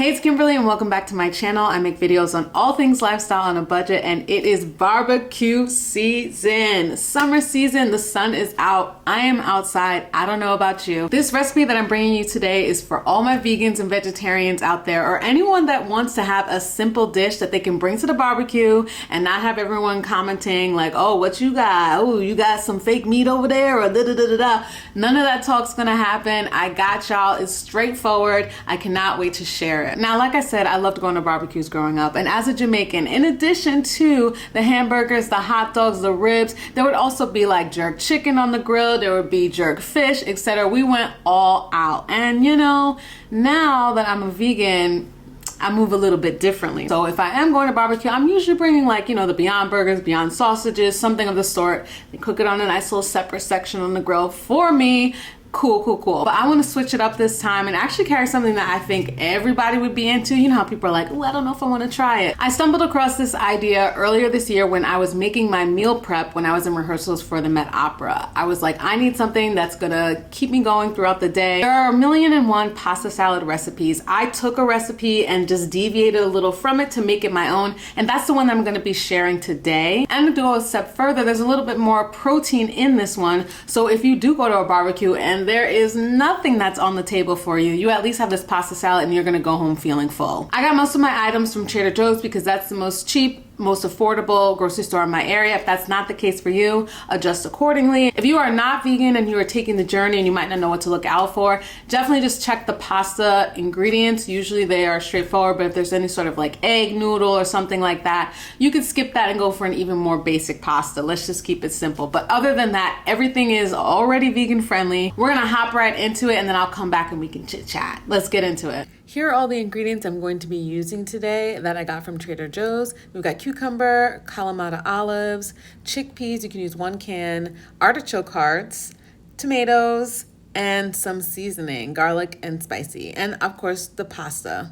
Hey, it's Kimberlee and welcome back to my channel. I make videos on all things lifestyle on a budget, and it is barbecue season. Summer season, the sun is out. I am outside. I don't know about you. This recipe that I'm bringing you today is for all my vegans and vegetarians out there, or anyone that wants to have a simple dish that they can bring to the barbecue and not have everyone commenting like, oh, what you got? Oh, you got some fake meat over there, or da da da da da. None of that talk's gonna happen. I got y'all. It's straightforward. I cannot wait to share it. Now, like I said, I loved going to barbecues growing up, and as a Jamaican, in addition to the hamburgers, the hot dogs, the ribs, there would also be like jerk chicken on the grill, there would be jerk fish, etc. We went all out. And you know, now that I'm a vegan, I move a little bit differently. So if I am going to barbecue, I'm usually bringing like, you know, the Beyond Burgers, Beyond Sausages, something of the sort. They cook it on a nice little separate section on the grill for me. Cool. But I want to switch it up this time and actually carry something that I think everybody would be into. You know how people are like, oh, I don't know if I want to try it. I stumbled across this idea earlier this year when I was making my meal prep when I was in rehearsals for the Met Opera. I was like, I need something that's gonna keep me going throughout the day. There are 1,000,001 pasta salad recipes. I took a recipe and just deviated a little from it to make it my own, and that's the one that I'm gonna be sharing today. And to go a step further, there's a little bit more protein in this one. So if you do go to a barbecue and there is nothing that's on the table for you, you at least have this pasta salad and you're gonna go home feeling full. I got most of my items from Trader Joe's because that's the most cheap, most affordable grocery store in my area. If that's not the case for you, adjust accordingly. If you are not vegan and you are taking the journey and you might not know what to look out for, definitely just check the pasta ingredients. Usually they are straightforward, but if there's any sort of like egg noodle or something like that, you could skip that and go for an even more basic pasta. Let's just keep it simple. But other than that, everything is already vegan friendly. We're gonna hop right into it and then I'll come back and we can chit chat. Let's get into it. Here are all the ingredients I'm going to be using today that I got from Trader Joe's. We've got cucumber, Kalamata olives, chickpeas, you can use 1 can, artichoke hearts, tomatoes, and some seasoning, garlic and spicy, and of course the pasta.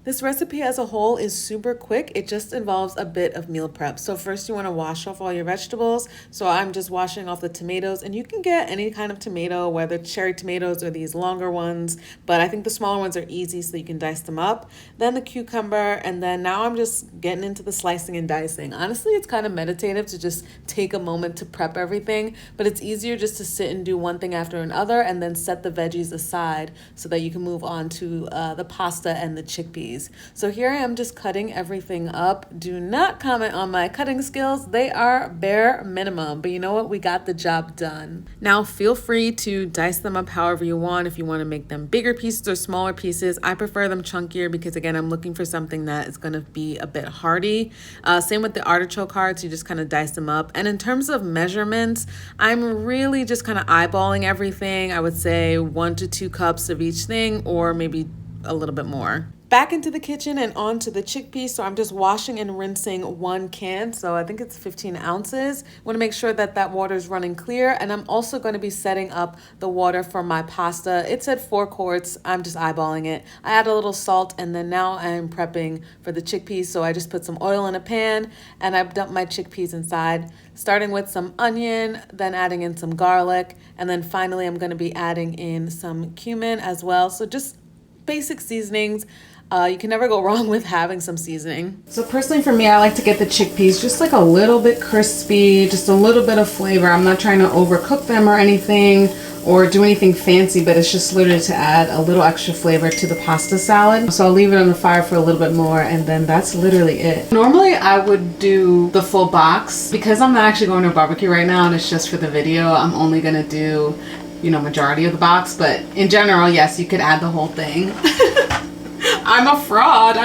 This recipe as a whole is super quick. It just involves a bit of meal prep. So first you want to wash off all your vegetables. So I'm just washing off the tomatoes, and you can get any kind of tomato, whether cherry tomatoes or these longer ones, but I think the smaller ones are easy so you can dice them up. Then the cucumber, and then now I'm just getting into the slicing and dicing. Honestly, it's kind of meditative to just take a moment to prep everything, but it's easier just to sit and do one thing after another and then set the veggies aside so that you can move on to the pasta and the chickpeas. So here I am just cutting everything up. Do not comment on my cutting skills. They are bare minimum, but you know what? We got the job done. Now feel free to dice them up however you want. If you want to make them bigger pieces or smaller pieces, I prefer them chunkier because again, I'm looking for something that is going to be a bit hearty. Same with the artichoke hearts, you just kind of dice them up. And in terms of measurements, I'm really just kind of eyeballing everything. I would say 1 to 2 cups of each thing, or maybe a little bit more. Back into the kitchen and onto the chickpeas. So I'm just washing and rinsing 1 can. So I think it's 15 ounces. Want to make sure that that water is running clear. And I'm also going to be setting up the water for my pasta. It said 4 quarts. I'm just eyeballing it. I add a little salt, and then now I'm prepping for the chickpeas. So I just put some oil in a pan and I've dumped my chickpeas inside, starting with some onion, then adding in some garlic. And then finally, I'm going to be adding in some cumin as well. So just basic seasonings. You can never go wrong with having some seasoning. So personally for me, I like to get the chickpeas just like a little bit crispy, just a little bit of flavor. I'm not trying to overcook them or anything or do anything fancy, but it's just literally to add a little extra flavor to the pasta salad. So I'll leave it on the fire for a little bit more, and then that's literally it. Normally I would do the full box. Because I'm not actually going to a barbecue right now and it's just for the video, I'm only gonna do, you know, majority of the box, but in general, yes, you could add the whole thing. I'm a fraud.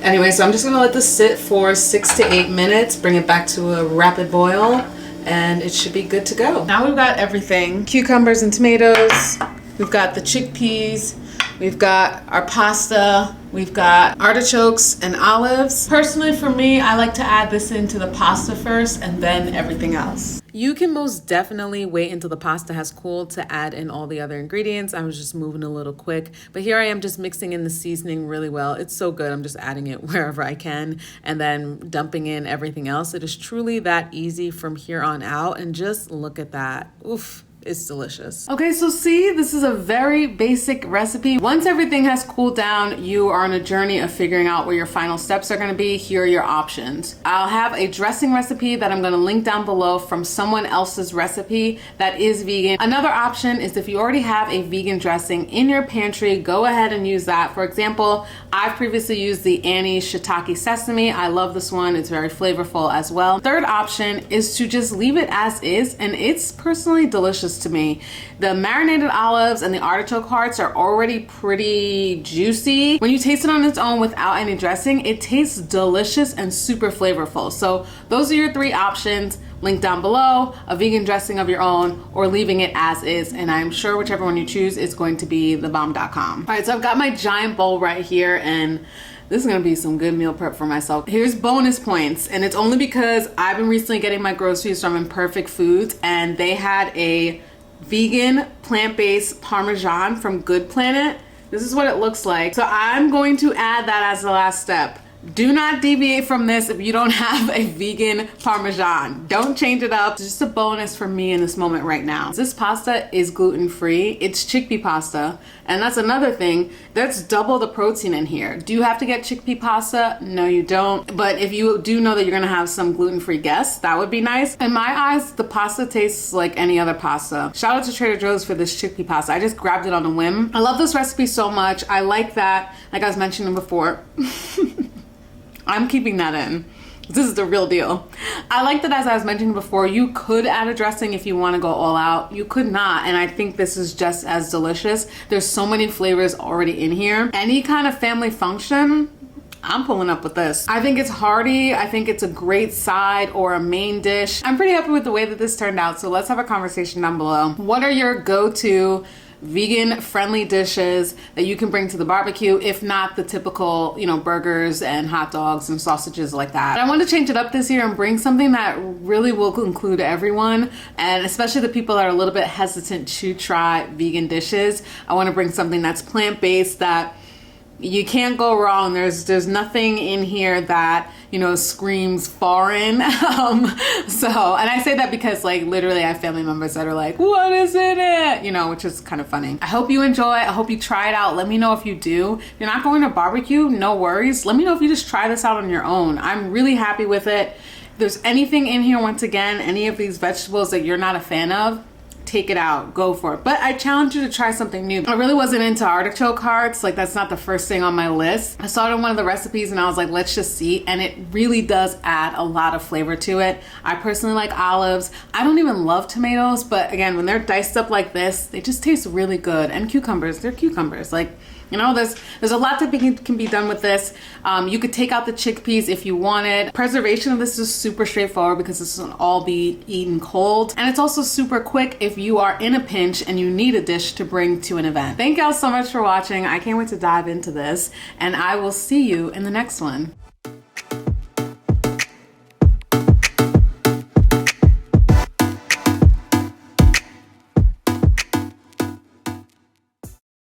Anyway, so I'm just gonna let this sit for 6 to 8 minutes, bring it back to a rapid boil, and it should be good to go. Now we've got everything. Cucumbers and tomatoes. We've got the chickpeas. We've got our pasta, we've got artichokes and olives. Personally for me, I like to add this into the pasta first and then everything else. You can most definitely wait until the pasta has cooled to add in all the other ingredients. I was just moving a little quick, but here I am just mixing in the seasoning really well. It's so good. I'm just adding it wherever I can and then dumping in everything else. It is truly that easy from here on out, and just look at that. Oof. It's delicious. Okay, so see, this is a very basic recipe. Once everything has cooled down, you are on a journey of figuring out where your final steps are gonna be. Here are your options. I'll have a dressing recipe that I'm gonna link down below from someone else's recipe that is vegan. Another option is if you already have a vegan dressing in your pantry, go ahead and use that. For example, I've previously used the Annie's Shiitake Sesame. I love this one. It's very flavorful as well. Third option is to just leave it as is, and it's personally delicious to me. The marinated olives and the artichoke hearts are already pretty juicy. When you taste it on its own without any dressing, it tastes delicious and super flavorful. So those are your three options. Link down below, a vegan dressing of your own, or leaving it as is, and I'm sure whichever one you choose is going to be thebomb.com. All right, so I've got my giant bowl right here, and this is gonna be some good meal prep for myself. Here's bonus points, and it's only because I've been recently getting my groceries from Imperfect Foods, and they had a vegan plant-based Parmesan from Good Planet. This is what it looks like. So I'm going to add that as the last step. Do not deviate from this if you don't have a vegan Parmesan. Don't change it up. It's just a bonus for me in this moment right now. This pasta is gluten-free. It's chickpea pasta. And that's another thing. That's double the protein in here. Do you have to get chickpea pasta? No, you don't. But if you do know that you're gonna have some gluten-free guests, that would be nice. In my eyes, the pasta tastes like any other pasta. Shout out to Trader Joe's for this chickpea pasta. I just grabbed it on a whim. I love this recipe so much. I like that, like I was mentioning before, I'm keeping that in. This is the real deal. I like that, as I was mentioning before, you could add a dressing if you want to go all out. You could not, and I think this is just as delicious. There's so many flavors already in here. Any kind of family function, I'm pulling up with this. I think it's hearty. I think it's a great side or a main dish. I'm pretty happy with the way that this turned out, so let's have a conversation down below. What are your go-to vegan friendly dishes that you can bring to the barbecue, if not the typical, you know, burgers and hot dogs and sausages like that? But I want to change it up this year and bring something that really will include everyone, and especially the people that are a little bit hesitant to try vegan dishes. I want to bring something that's plant-based, that you can't go wrong. There's nothing in here that, you know, screams foreign. And I say that because, like, literally I have family members that are like, what is in it? You know, which is kind of funny. I hope you enjoy. I hope you try it out. Let me know if you do. If you're not going to barbecue, no worries. Let me know if you just try this out on your own. I'm really happy with it. If there's anything in here, once again, any of these vegetables that you're not a fan of, take it out, go for it. But I challenge you to try something new. I really wasn't into artichoke hearts. Like, that's not the first thing on my list. I saw it in one of the recipes and I was like, let's just see. And it really does add a lot of flavor to it. I personally like olives. I don't even love tomatoes, but again, when they're diced up like this, they just taste really good. And cucumbers, they're cucumbers. Like, you know, there's a lot that can be done with this. You could take out the chickpeas if you wanted. Preservation of this is super straightforward because this will all be eaten cold. And it's also super quick if you are in a pinch and you need a dish to bring to an event. Thank y'all so much for watching. I can't wait to dive into this, and I will see you in the next one.